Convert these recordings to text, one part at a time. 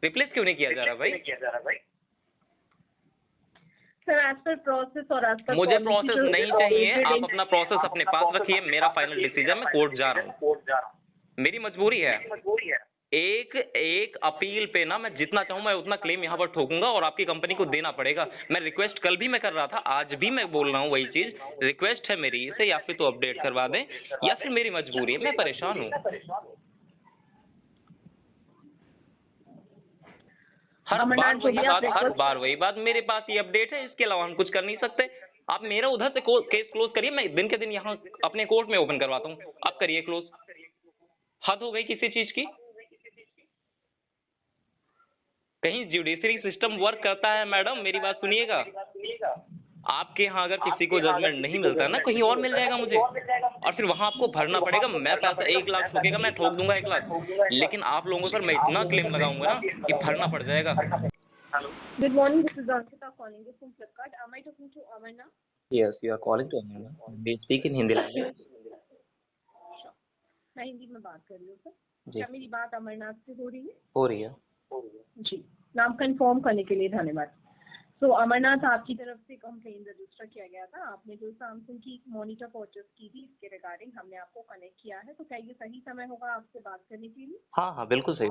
Replace क्यों नहीं किया जा रहा भाई? सर एज पर प्रोसेस और एज पर मुझे प्रोसेस नहीं चाहिए, आप अपना प्रोसेस अपने पास रखिए, मेरा फाइनल डिसीजन, मैं कोर्ट जा रहा हूँ, मेरी मजबूरी है। एक अपील पे ना मैं जितना चाहूँ मैं उतना क्लेम यहाँ पर ठोकूंगा और आपकी कंपनी को देना पड़ेगा। मैं रिक्वेस्ट कल भी मैं कर रहा था, आज भी मैं बोल रहा हूँ वही चीज, रिक्वेस्ट है मेरी इसे या फिर तो अपडेट करवा दें या फिर मेरी मजबूरी है, मैं परेशान हूँ। हर बार वही बात, मेरे पास ये अपडेट है, इसके अलावा हम कुछ कर नहीं सकते। आप मेरा उधर से केस क्लोज करिए, मैं दिन के दिन यहाँ अपने कोर्ट में ओपन करवाता हूँ, आप करिए क्लोज। हद हो गई किसी चीज की। कहीं जुडिशरी सिस्टम वर्क करता है मैडम, मेरी बात सुनिएगा। आपके यहाँ अगर किसी को जजमेंट नहीं मिलता है ना, कहीं और मिल जाएगा मुझे, और फिर वहां आपको भरना पड़ेगा। मैं पैसा 1 लाख ठोकेगा, मैं ठोक दूंगा 1 लाख, लेकिन आप लोगों पर मैं इतना क्लेम लगाऊंगा ना कि भरना पड़ जाएगा। Good morning, this is Ankita calling you from Flipkart. Am I talking to Amarna? Yes, you are calling to Amarna. We speak in Hindi language. मैं हिंदी में बात कर रही हूँ सर। क्या मेरी बात अमरनाथ से हो रही है? हो रही है जी। नाम कंफर्म करने के लिए धन्यवाद। तो अमरनाथ, आपकी तरफ से कंप्लेन रजिस्टर किया गया था, आपने जो सैमसंग की मॉनिटर परचेस की थी, इसके रिगार्डिंग हमने आपको कनेक्ट किया है। तो क्या ये सही समय होगा आपसे बात करने के लिए? हाँ, बिल्कुल सही।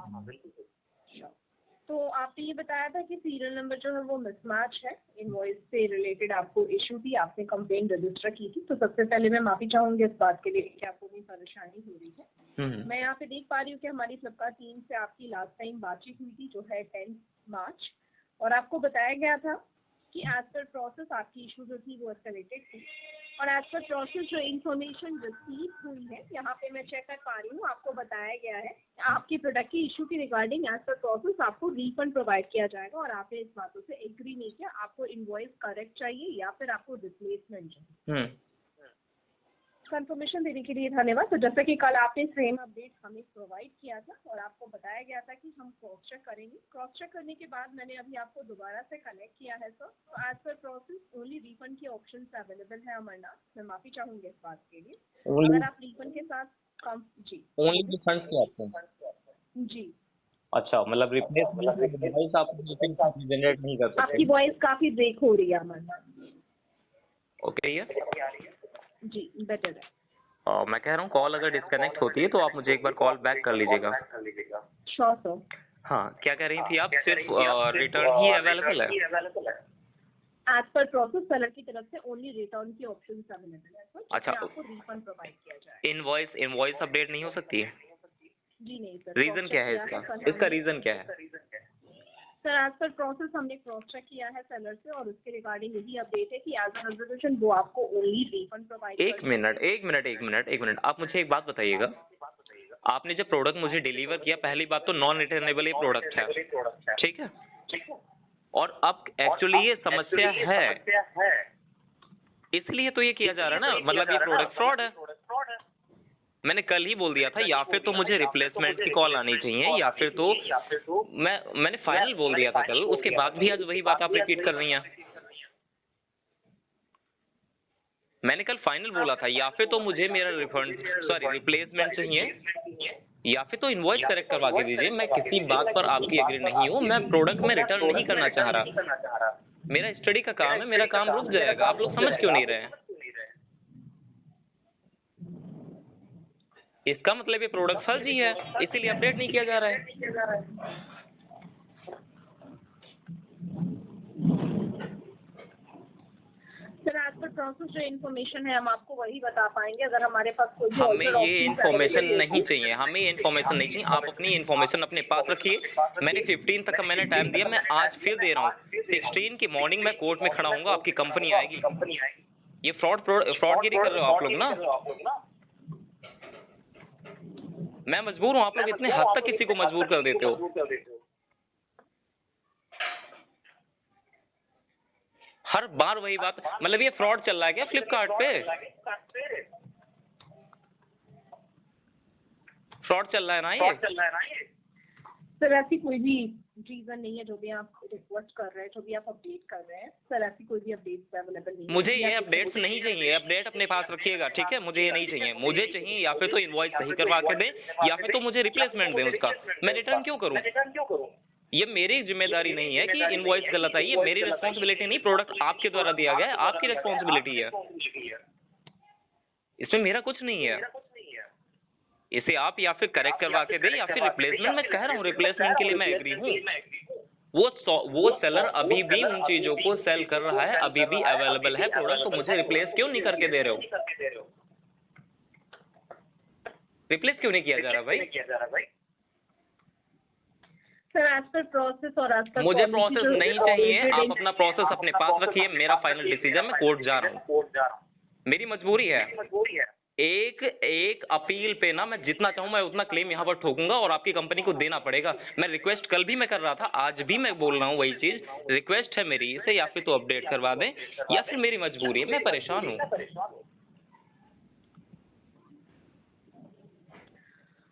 तो आपने ये बताया था कि सीरियल नंबर जो है वो मिसमैच है, इनवॉइस से रिलेटेड आपको इशू थी, आपने कंप्लेन रजिस्टर की थी। तो सबसे पहले मैं माफी चाहूंगी इस बात के लिए कि आपको भी परेशानी हो रही है। मैं यहाँ पे देख पा रही हूँ कि हमारी फ्लिपकार्ट टीम से आपकी लास्ट टाइम बातचीत हुई थी, जो है 10 मार्च, और आपको बताया गया था कि एज पर प्रोसेस आपकी इशू जो थी वो एस्केलेटेड थी, और एज पर प्रोसेस जो इन्फॉर्मेशन रिसीव हुई है, यहाँ पे मैं चेक कर पा रही हूँ, आपको बताया गया है आपके प्रोडक्ट की इशू की रिगार्डिंग एज पर प्रोसेस आपको रिफंड प्रोवाइड किया जाएगा, और आपने इस बातों से एग्री नहीं किया। आपको इनवॉइस करेक्ट चाहिए या फिर आपको रिप्लेसमेंट चाहिए। कंफर्मेशन देने के लिए धन्यवाद। तो जैसा कि कल आपने सेम अपडेट हमें प्रोवाइड किया था और आपको बताया गया था कि हम क्रॉस चेक करेंगे। क्रॉस चेक करने के बाद मैंने अभी आपको दोबारा से कनेक्ट किया है सर। तो as per process only refund के ऑप्शन अवेलेबल है अमरनाथ। मैं माफी चाहूंगी इस बात के लिए। अगर आप रिफंड के साथ जी ओनली रिफंड के ऑप्शन जी अच्छा, मतलब रिप्लेसमेंट आप जनरेट नहीं कर सकते। आपकी वॉइस काफी ब्रेक हो रही है अमरनाथ। ओके जी बेटर है। मैं कह रहा हूँ कॉल अगर डिस्कनेक्ट होती है तो आप मुझे एक बार कॉल बैक कर लीजिएगा। Sure sir. हाँ, क्या कह रही थी आप? सिर्फ रिटर्न ही अवेलेबल है? एज पर प्रोसेस सेलर की तरफ से ओनली रिटर्न की ऑप्शन अवेलेबल है सर। अच्छा, आपको रिफंड प्रोवाइड किया जाए। इनवॉइस अपडेट नहीं हो सकती है? जी नहीं सर। रीजन क्या है इसका रीजन क्या है? सर एज पर प्रोसेस हमने क्रॉस चेक किया है सेलर से, और उसके रिगार्डिंग यही अपडेट है कि एज अ रेजोल्यूशन वो आपको ओनली रिफंड प्रोवाइड। एक मिनट, आप मुझे एक बात बताइएगा। आपने जब प्रोडक्ट मुझे डिलीवर किया, पहली बात तो नॉन रिटर्नेबल ये प्रोडक्ट है, ठीक है? और अब एक्चुअली ये समस्या है, इसलिए तो ये किया जा रहा है ना, मतलब ये प्रोडक्ट फ्रॉड है। मैंने कल ही बोल दिया था, या फिर तो मुझे रिप्लेसमेंट की कॉल आनी चाहिए या फिर तो मैंने फाइनल बोल दिया था कल, उसके बाद भी आज वही बात आप रिपीट कर रही हैं। मैंने कल फाइनल बोला था, या फिर तो मुझे मेरा रिप्लेसमेंट चाहिए या फिर तो इनवॉइस करेक्ट करवा के दीजिए। मैं किसी बात पर आपकी एग्री नहीं हूँ, मैं प्रोडक्ट में रिटर्न नहीं करना चाह रहा। मेरा स्टडी का काम है, मेरा काम रुक जाएगा। आप लोग समझ क्यों नहीं रहे हैं? इसका मतलब ये प्रोडक्ट फर्जी है, इसीलिए अपडेट नहीं किया जा रहा है। सर एज पर प्रोसेस जो इन्फॉर्मेशन है हम आपको वही बता पाएंगे। अगर हमारे पास कोई हमें ये इन्फॉर्मेशन नहीं चाहिए, आप अपनी इन्फॉर्मेशन अपने पास रखिए। मैंने 15 तक का मैंने टाइम दिया, मैं आज फिर दे रहा हूँ। 16 की मॉर्निंग में कोर्ट में खड़ा हूँगा, आपकी कंपनी आएगी। ये फ्रॉडगिरी कर रहे हो आप लोग ना। मैं मजबूर हूँ, आप लोग इतने हद तक किसी को मजबूर कर देते हो। हर बार वही बात, मतलब ये फ्रॉड चल रहा है क्या फ्लिपकार्ट पे? फ्रॉड चल रहा है ना ये? सर ऐसी कोई भी रीजन नहीं है, जो भी आप रिक्वेस्ट कर रहे हैं, जो भी आप अपडेट कर रहे हैं सर, ऐसी कोई भी अपडेट अवेलेबल नहीं है। मुझे ये अपडेट्स नहीं चाहिए, अपडेट अपने पास रखिएगा, ठीक है? मुझे ये नहीं चाहिए। मुझे चाहिए या फिर तो इनवॉइस सही करवा के दें या फिर तो मुझे रिप्लेसमेंट दें उसका। मैं रिटर्न क्यों करूं? ये मेरी जिम्मेदारी नहीं है कि इनवॉइस गलत आई, ये मेरी रिस्पॉन्सिबिलिटी नहीं, प्रोडक्ट आपके द्वारा दिया गया है, आपकी रिस्पॉन्सिबिलिटी है, इसमें मेरा कुछ नहीं है। इसे आप या फिर करेक्ट करवा के दे या फिर रिप्लेसमेंट, मैं कह रहा हूँ रिप्लेसमेंट के लिए मैं एग्री हूँ। वो सेलर अभी भी उन चीजों को सेल कर रहा है, अभी भी अवेलेबल है प्रोडक्ट, तो मुझे रिप्लेस क्यों नहीं करके दे रहे हो? रिप्लेस क्यों नहीं किया जा रहा भाई? सर एज पर प्रोसेस और एज पर मुझे प्रोसेस नहीं चाहिए, आप अपना प्रोसेस अपने पास रखिए, मेरा फाइनल डिसीजन, मैं कोर्ट जा रहा हूँ, मेरी मजबूरी है। एक अपील पे ना मैं जितना चाहूँ मैं उतना क्लेम यहाँ पर ठोकूंगा और आपकी कंपनी को देना पड़ेगा। मैं रिक्वेस्ट कल भी मैं कर रहा था, आज भी मैं बोल रहा हूँ वही चीज, रिक्वेस्ट है मेरी इसे या फिर तो अपडेट करवा दें या फिर मेरी मजबूरी है, मैं परेशान हूँ।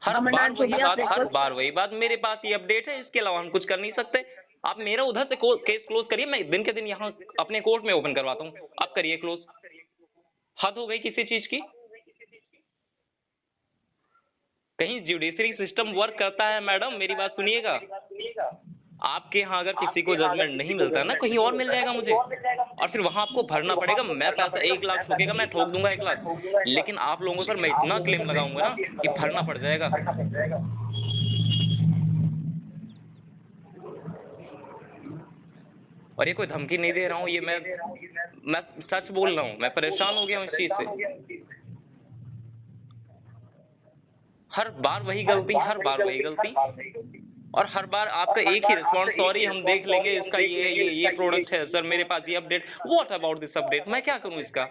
हर बार वही बात, मेरे पास ये अपडेट है, इसके अलावा हम कुछ कर नहीं सकते। आप मेरा उधर से केस क्लोज करिए, मैं दिन के दिन यहाँ अपने कोर्ट में ओपन करवाता हूँ, आप करिए क्लोज। हद हो गई किसी चीज की। कहीं जुडिशरी सिस्टम वर्क करता है मैडम, मेरी बात सुनिएगा। आपके यहाँ अगर किसी को जजमेंट नहीं मिलता है ना, कहीं और मिल जाएगा मुझे, और फिर वहां आपको भरना पड़ेगा। मैं पैसा 1 लाख ठोकेगा, मैं ठोक दूंगा 1 लाख, लेकिन आप लोगों पर मैं इतना क्लेम लगाऊंगा ना कि भरना पड़ जाएगा। और ये कोई धमकी नहीं दे रहा हूँ, ये मैं सच बोल रहा हूँ, मैं परेशान हो गया हूँ इस चीज से। हर बार वही गलती, हर बार वही गलती, और हर बार आपका एक ही रिस्पॉन्स, सॉरी हम देख लेंगे, इसका ये प्रोडक्ट है सर, मेरे पास ये update. What about this update, मैं क्या करूं इसका?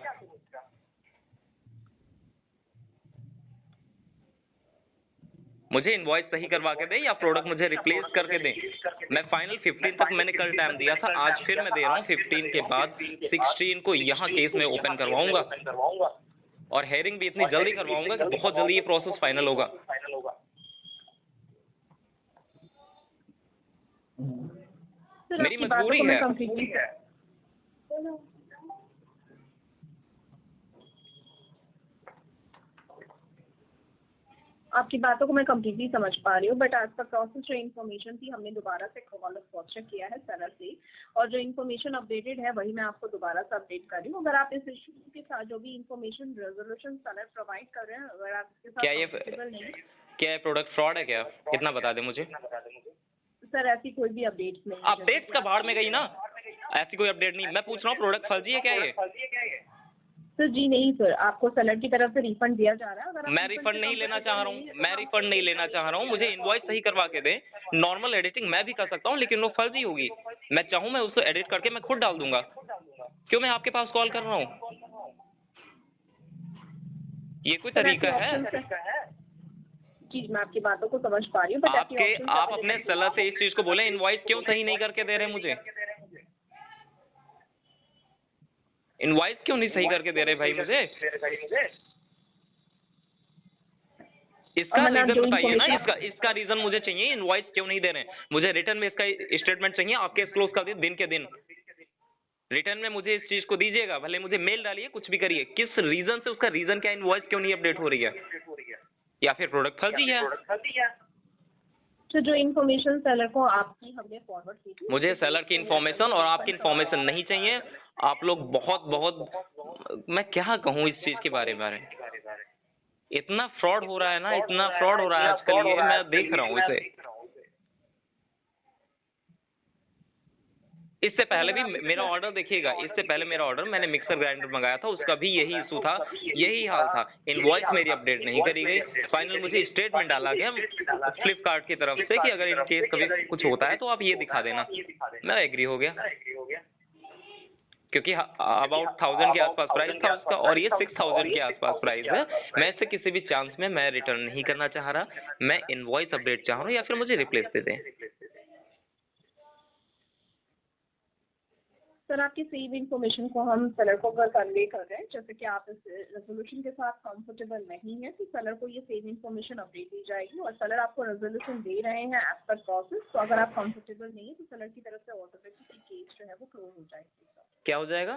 मुझे इनवॉइस सही करवा के दें या प्रोडक्ट मुझे रिप्लेस करके दें। मैं फाइनल 15 तक मैंने कल टाइम दिया था, आज फिर मैं दे रहा हूँ 15 के बाद 16 को यहाँ केस में ओपन करवाऊंगा और हेयरिंग भी इतनी जल्दी करवाऊंगा कि बहुत जल्दी ये प्रोसेस फाइनल होगा। मेरी मजबूरी है। आपकी बातों को मैं कम्प्लीटली समझ पा रही हूँ, बट आज का प्रोसेस जो इन्फॉर्मेशन थी हमने दोबारा से कॉल क्रॉस चेक किया है सेलर से, और जो इन्फॉर्मेशन अपडेटेड है वही मैं आपको दोबारा से अपडेट कर रही हूँ। अगर आप इस इशू के साथ जो भी इन्फॉर्मेशन रेजोल्यूशन सेलर प्रोवाइड कर रहे हैं, अगर आप इसके साथ क्या ये प्रोडक्ट फ्रॉड है क्या? कितना बता दें मुझे? सर ऐसी कोई भी अपडेट नहीं, अपडेट का भाड़ में गई ना, ऐसी कोई अपडेट नहीं। मैं पूछ रहा हूँ प्रोडक्ट फर्जी है क्या ये? सर जी नहीं सर, आपको सेलर की तरफ से रिफंड दिया जा रहा है। अगर मैं रिफंड नहीं लेना चाह रहा हूँ, मैं रिफंड नहीं लेना चाह रहा हूँ, मुझे इनवॉइस सही करवा के दें। नॉर्मल एडिटिंग मैं भी कर सकता हूँ, लेकिन वो फर्जी होगी। मैं चाहूँ मैं उसको एडिट करके मैं खुद डाल दूंगा। क्यों मैं आपके पास कॉल कर रहा हूँ? ये कोई तरीका है? जी मैं आपकी बातों को समझ पा रही हूँ, आप अपने सेलर से इस चीज को बोले, इनवॉइस क्यों सही नहीं करके दे रहे मुझे? इनवॉइस क्यों नहीं सही करके दे रहे भाई मुझे? इसका रीजन बताइए ना, इसका रीजन मुझे चाहिए। इनवॉइस क्यों नहीं दे रहे हैं मुझे? रिटर्न में इसका स्टेटमेंट चाहिए। आपके क्लोज कर दिन के दिन रिटर्न में मुझे इस चीज को दीजिएगा, भले मुझे मेल डालिए, कुछ भी करिए। किस रीजन से, उसका रीजन क्या, इनवॉइस क्यों नहीं अपडेट हो रही है? या फिर प्रोडक्ट फर्जी है? तो जो इन्फॉर्मेशन सेलर को आपकी हमने फॉरवर्ड की थी, मुझे सेलर की इन्फॉर्मेशन और आपकी इन्फॉर्मेशन नहीं चाहिए। आप लोग बहुत मैं क्या कहूँ इस चीज के बारे में, इतना फ्रॉड हो रहा है ना, इतना फ्रॉड हो रहा है आजकल, ये मैं देख रहा हूँ इसे। इससे पहले भी मेरा ऑर्डर देखिएगा, इससे पहले मेरा ऑर्डर मैंने मिक्सर ग्राइंडर मंगाया था, उसका भी यही इशू था, यही हाल था। इनवॉइस मेरी अपडेट नहीं करी गई। फाइनल मुझे स्टेटमेंट डाला गया फ्लिपकार्ट की तरफ से कि अगर इन केस कभी कुछ होता है तो आप ये दिखा देना। मैं एग्री हो गया, क्योंकि अबाउट 1000 के आसपास प्राइस था उसका, और ये 6000 के आसपास प्राइस है। मैं इसे किसी भी चांस में मैं रिटर्न नहीं करना चाह रहा, मैं इनवॉइस अपडेट चाह रहा हूँ, या फिर मुझे रिप्लेस दे दें। सर आपकी सेव इन्फॉर्मेशन को हम सेलर को अगर कन्वे कर रहे हैं, जैसे कि आप इस रेजोल्यूशन के साथ कंफर्टेबल नहीं है, तो सेलर को ये सेव इन्फॉर्मेशन अपडेट दी जाएगी, और सेलर आपको रेजोल्यूशन दे रहे हैं एज पर प्रोसेस। तो अगर आप कंफर्टेबल नहीं है तो सेलर की तरफ से ऑटोमेटिकली केस जो है वो क्लोज हो जाएगी। क्या हो जाएगा?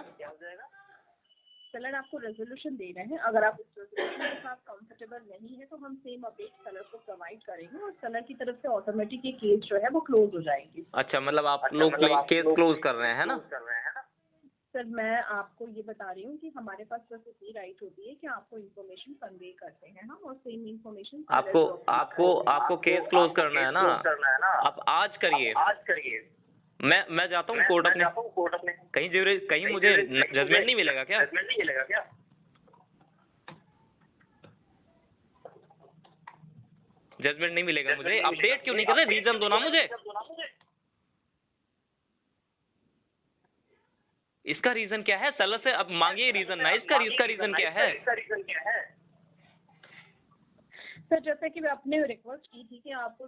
सेलर आपको रेजोल्यूशन दे रहे हैं, अगर आप उस रेजोल्यूशन के साथ कंफर्टेबल नहीं है तो हम सेम अपडेट सेलर को प्रोवाइड करेंगे और सेलर की तरफ से ऑटोमेटिक ये केस जो है वो क्लोज हो जाएगी। अच्छा, मतलब आप लोग केस क्लोज कर रहे हैं ना? सर मैं आपको ये बता रही हूँ कि हमारे पास बस इतनी राइट होती है कि आपको इन्फॉर्मेशन कन्वे करते हैं हम, और सेम इन्फॉर्मेशन आपको आपको आपको केस क्लोज करना है ना? आप आज करिए। मैं जाता हूँ कोर्ट अपने। कहीं मुझे जजमेंट नहीं मिलेगा क्या? जजमेंट नहीं मिलेगा मुझे? अपडेट क्यों नहीं कर रहे? रीजन दो ना मुझे। इसका रीजन क्या है? सेलर से अब मांगिए रीजन ना, इसका रीजन क्या है? सर जैसे कि मैं अपने रिक्वेस्ट की थी कि आपको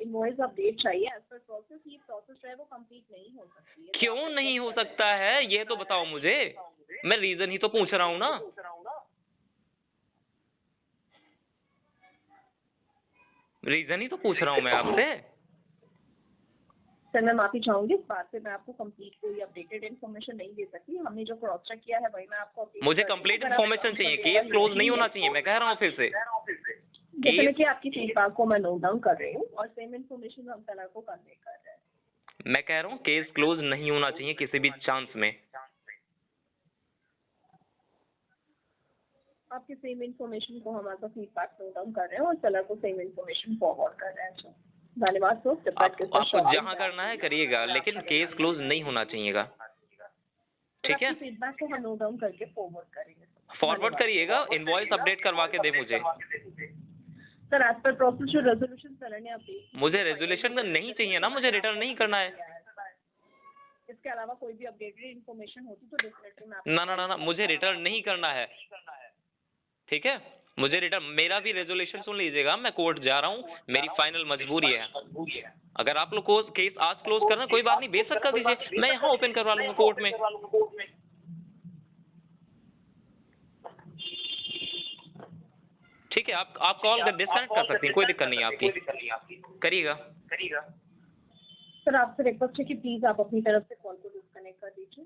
इनवॉइस अपडेट चाहिए एज पर प्रोसेस, ये प्रोसेस जो है वो कंप्लीट नहीं हो सकती है। क्यों नहीं हो सकता है ये तो बताओ मुझे। मैं रीजन ही तो पूछ रहा हूँ ना। रीजन ही तो पूछ रहा हूँ मैं आपसे। सर मैं माफी चाहूंगी, इस बात से मैं आपको कंप्लीट कोई अपडेटेड इन्फॉर्मेशन नहीं दे सकती। हमने जो क्रॉस चेक किया है वही मैं आपको मुझे कंप्लीट इन्फॉर्मेशन चाहिए, केस क्लोज नहीं होना चाहिए। मैं कह रहा हूँ फिर से, जैसे कि आपकी फीडबैक को मैं नोट डाउन कर रही हूँ और सेम इन्फॉर्मेशन हम सेलर को कन्वे कर रहे हैं। मैं कह रहा हूँ केस क्लोज नहीं होना चाहिए किसी भी चांस में। आपके सेम इन्फॉर्मेशन को हम आपका फीडबैक नोट डाउन कर रहे हैं और सेलर को सेम इन्फॉर्मेशन फॉरवर्ड कर रहे हैं। सर धन्यवाद सर। आपको जहाँ करना है करिएगा, लेकिन केस क्लोज नहीं होना चाहिएगा, ठीक है? फीडबैक को हम नोट डाउन करके फॉरवर्ड करेंगे। फॉरवर्ड करिएगा, इनवॉइस अपडेट करवा के दे मुझे। सर एज पर प्रोसेस जो रेजोल्यूशन सेलर ने अपडेट, मुझे रेजोल्यूशन तो नहीं चाहिए ना, मुझे रिटर्न नहीं करना है। इसके अलावा कोई भी अपडेटेड इन्फॉर्मेशन होती तो डेफिनेटली मैं ना, मुझे रिटर्न नहीं करना है, ठीक है? मुझे रिटर्न, मेरा भी रेजोल्यूशन सुन लीजिएगा। मैं कोर्ट जा रहा हूँ, मेरी फाइनल मजबूरी है। अगर आप लोग को केस आज क्लोज करना कोई बात नहीं, बेशक कर दीजिए, मैं यहाँ ओपन करवा लूंगा कोर्ट में। ठीक है, आप कॉल कर डिस्कनेक्ट कर सकती हैं, कोई दिक्कत नहीं है आपकी, करिएगा। सर आपसे रिक्वेस्ट है कि प्लीज आप अपनी तरफ से कॉल को डिस्कनेक्ट कर दीजिए।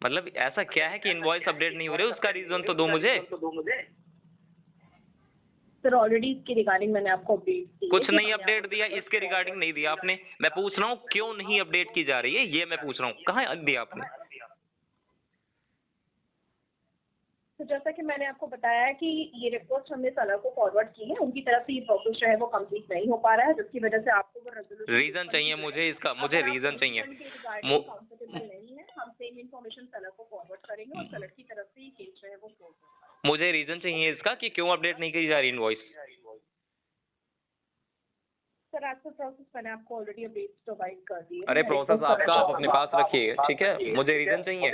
मतलब ऐसा क्या है कि इनवॉइस अपडेट नहीं हो रही, उसका रीजन तो दो मुझे। सर ऑलरेडी इसके रिगार्डिंग मैंने आपको अपडेट दी। कुछ नहीं अपडेट दिया, इसके रिगार्डिंग नहीं दिया आपने। मैं पूछ रहा हूँ क्यों नहीं अपडेट की जा रही है, ये मैं पूछ रहा हूँ, कहाँ दिया आपने? तो जैसा कि मैंने आपको बताया है कि ये रिपोर्ट हमने सेलर को फॉरवर्ड की है, उनकी तरफ से ये प्रोसेस जो है वो कंप्लीट नहीं हो पा रहा है, जिसकी वजह से आपको वो रेजोल्यूशन रीजन चाहिए मुझे इसका, मुझे रीजन चाहिए। कंफर्टेबल नहीं है, हम सेम इन्फॉर्मेशन सेलर को फॉरवर्ड करेंगे और सेलर की तरफ से ये केस जो है वो क्लोज होगा। मुझे रीजन चाहिए इसका कि क्यों अपडेट नहीं की जा रही इनवॉइस। सर आज का प्रोसेस मैंने आपको ऑलरेडी अपडेट प्रोवाइड कर दी है। अरे प्रोसेस आपका आप अपने पास रखिए, ठीक है? मुझे रीजन चाहिए।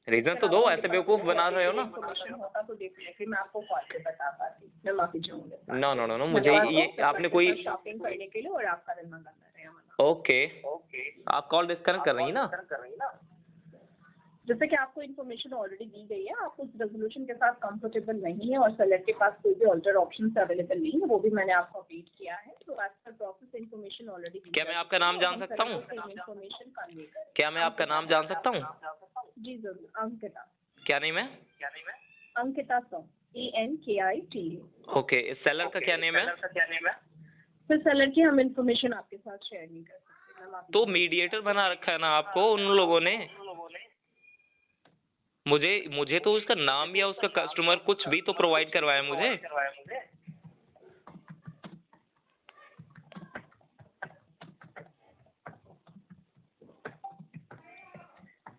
रीजन तो दो, ऐसे बेवकूफ बना रहे हो ना। होता तो डेफिनेटली मैं आपको कॉल पे बता पाती। मैं माफी चाहूंगी। नो, मुझे ये आपने कोई शॉपिंग करने के लिए और आपका दिन मंगल रहे। ओके, आप कॉल डिस्कनेक्ट कर रही हैं ना? जैसे कि आपको इन्फॉर्मेशन ऑलरेडी दी गई है, आप उस रेजोल्यूशन के साथ कंफर्टेबल नहीं है और सेलर के पास कोई भी ऑल्टर ऑप्शन अवेलेबल नहीं है, वो भी मैंने आपको अपडेट किया है। तो as per process information already. क्या मैं आपका नाम जान सकता हूँ? इन्फॉर्मेशन कन्वे करें। क्या मैं आपका नाम जान सकता हूँ? जी जरूर, अंकिता। क्या नेम है? Ankita sir, ANKITA। Okay, seller का क्या नेम है? फिर सेलर की हम इन्फॉर्मेशन आपके साथ शेयर नहीं कर सकते। तो मीडिएटर बना रखा है ना आपको उन लोगों ने। मुझे तो उसका नाम या उसका कस्टमर कुछ भी तो प्रोवाइड करवाया मुझे।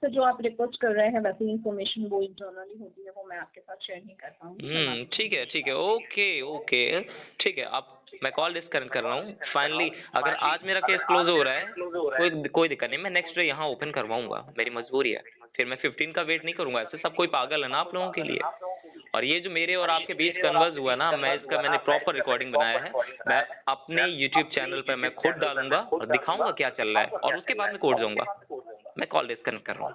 तो जो आप रिक्वेस्ट कर रहे हैं वैसी इन्फॉर्मेशन वो इंटरनली होती है, वो मैं आपके साथ शेयर नहीं करता हूँ। ठीक है, ओके, ठीक है। आप, मैं कॉल डिस्कनेक्ट कर रहा हूँ फाइनली। अगर आज मेरा केस क्लोज हो रहा है कोई दिक्कत नहीं, मैं नेक्स्ट डे यहाँ ओपन करवाऊंगा, मेरी मजबूरी है। फिर मैं 15 का वेट नहीं करूंगा, ऐसे सब कोई पागल है ना आप लोगों के लिए। और ये जो मेरे और आपके बीच कन्वर्स हुआ ना, मैंने प्रॉपर रिकॉर्डिंग बनाया है। मैं अपने यूट्यूब चैनल पर मैं खुद डालूंगा और दिखाऊंगा क्या चल रहा है, और उसके बाद मैं कोर्ट जाऊंगा। मैं कॉल डिस्कनेक्ट कर रहा हूँ।